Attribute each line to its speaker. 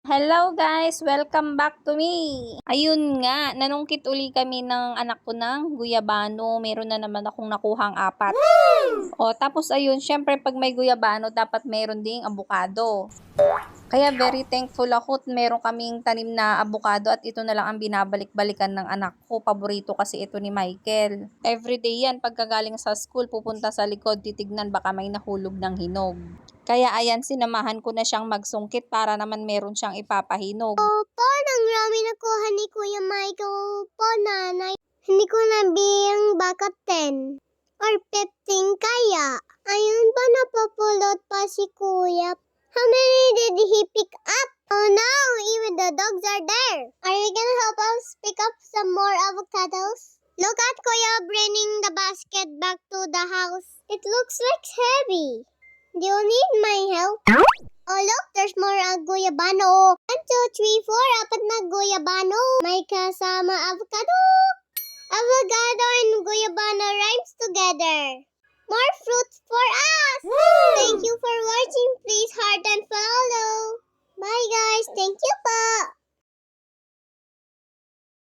Speaker 1: Hello guys! Welcome back to me! Ayun nga, nanungkit uli kami ng anak ko ng guyabano. Meron na naman akong nakuhang 4. O, tapos ayun, syempre pag may guyabano, dapat meron ding abukado. Kaya very thankful ako at meron kaming tanim na abukado at ito na lang ang binabalik-balikan ng anak ko. Paborito kasi ito ni Michael. Everyday yan, pagkagaling sa school, pupunta sa likod, titignan baka may nahulog ng hinog. Kaya ayan, sinamahan ko na siyang magsungkit para naman meron siyang ipapahinog.
Speaker 2: Opo, nang rami nakuha ni Kuya Michael po, nanay. Hindi ko nabilang baka 10 or 15 kaya. Ayun pa, napapulot pa si Kuya. How many did he pick up? Oh no, even the dogs are there. Are you gonna help us pick up some more avocados? Look at Kuya bringing the basket back to the house. It looks like heavy. Do you need my help? Oh look, there's more guyabano. 1, 2, 3, 4, apat na guyabano. May kasama avocado. Avocado and guyabano rhymes together. More fruits for us! Woo! Thank you for watching. Please heart and follow.